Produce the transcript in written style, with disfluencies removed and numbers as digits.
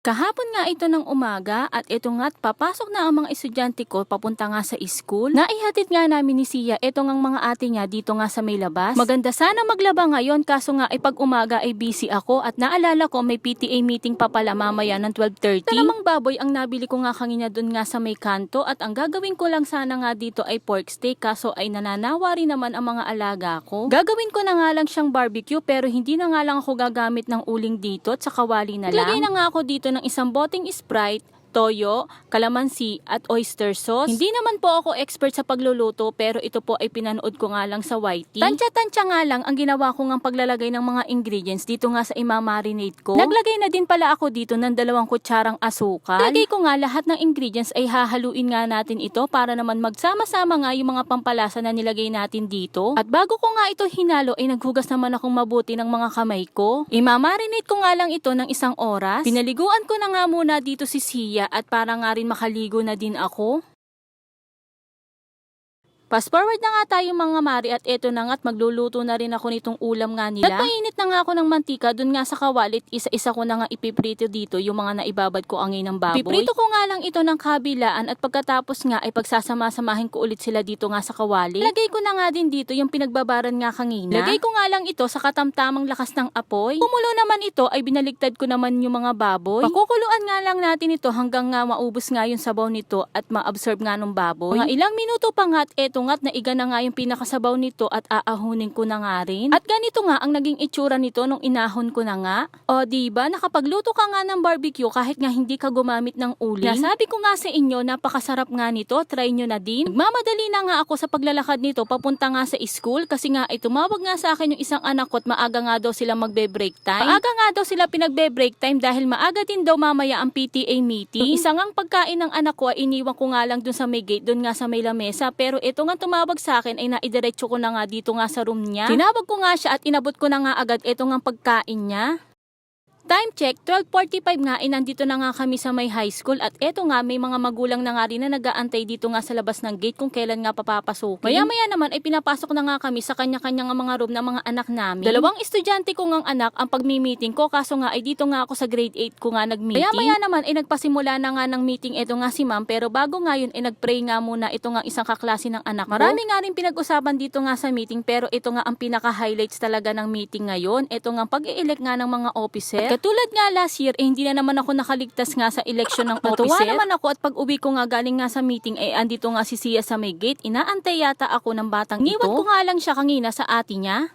Kahapon nga ito ng umaga at ito nga't papasok na ang mga estudyante ko papunta nga sa school. Naihatid nga namin ni Sia ito ngang mga ate niya dito nga sa may labas. Maganda sana maglaba ngayon kaso nga pag umaga ay busy ako at naalala ko may PTA meeting pa pala mamaya ng 12:30. Talamang baboy ang nabili ko nga kanina dun nga sa may kanto at ang gagawin ko lang sana nga dito ay pork steak kaso ay nananawa rin naman ang mga alaga ko. Gagawin ko na nga lang siyang barbecue pero hindi na nga lang ako gagamit ng uling dito at sa kawali na lang. Lagay na nga ako dito ng isang boteng Sprite, toyo, kalamansi at oyster sauce. Hindi naman po ako expert sa pagluluto pero ito po ay pinanood ko nga lang sa YT. Tansya-tansya nga lang ang ginawa ko ngang paglalagay ng mga ingredients dito nga sa imamarinate ko. Naglagay na din pala ako dito ng 2 kutsarang asukal. Lagay ko nga lahat ng ingredients ay hahaluin nga natin ito para naman magsama-sama nga yung mga pampalasa na nilagay natin dito. At bago ko nga ito hinalo ay naghugas naman akong mabuti ng mga kamay ko. Imamarinate ko nga lang ito ng 1 oras. Pinaliguan ko na nga muna dito si Sia at para nga rin makaligo na din ako. Fast forward na nga tayo mga mari at eto na nga at magluluto na rin ako nitong ulam nga nila. Nagpainit na nga ako ng mantika dun nga sa kawalit, isa-isa ko na nga ipiprito dito yung mga naibabad ko angay ng baboy. Piprito ko nga lang ito ng kabilaan at pagkatapos nga ay pagsasama-samahin ko ulit sila dito nga sa kawalit. Lagay ko na nga din dito yung pinagbabaran nga kanina. Lagay ko nga lang ito sa katamtamang lakas ng apoy. Kumulo naman ito ay binaligtad ko naman yung mga baboy. Pakukuluan nga lang natin ito hanggang nga maubos nga yung sabaw nito at ma-absorb nga ng baboy. Mga ilang minuto pa nga at eto nga at naiga na nga yung pinakasabaw nito at aahunin ko na nga rin. At ganito nga ang naging itsura nito nung inahon ko na nga. O diba, nakapagluto ka nga ng barbecue kahit nga hindi ka gumamit ng uling. Nasabi ko nga sa inyo, napakasarap nga nito, try nyo na din. Nagmamadali na nga ako sa paglalakad nito papunta nga sa school kasi nga ay tumawag nga sa akin yung isang anak ko at maaga nga daw sila magbe-break time. Maaga nga daw sila pinagbe-break time dahil maaga din daw mamaya ang PTA meeting. Yung isang ang pagkain ng anak ko ay iniwan ko nga lang dun sa may gate, dun nga sa may lamesa, pero ito nga tumawag sa akin ay naidiretso ko na nga dito nga sa room niya. Tinawag ko nga siya at inabot ko na nga agad ito nga pagkain niya. Time check, 12:45 nga, nandito na nga kami sa may high school at eto nga may mga magulang na nga rin na nag-aantay dito nga sa labas ng gate kung kailan nga papapasukin. Maya-maya naman ay pinapasok na nga kami sa kanya-kanyang mga room ng mga anak namin. 2 estudyante ko ngang anak ang pagmi-meeting ko kaso nga ay dito nga ako sa grade 8 ko nga nag-meeting. Maya-maya naman ay nagpasimula na nga ng meeting eto nga si ma'am pero bago nga yun ay nag-pray nga muna ito nga isang kaklase ng anak ko. Marami nga rin pinag-usapan dito nga sa meeting pero ito nga ang pinaka-highlights talaga ng meeting ngayon. Ito nga pag-i-elect nga ng mga officer. Katulad nga last year, hindi na naman ako nakaligtas nga sa election ng officer. Natuwa naman ako at pag uwi ko nga galing nga sa meeting ay andito nga si Sia sa may gate. Inaantay yata ako ng batang ito. Iniwan ko nga lang siya kanina sa ate niya.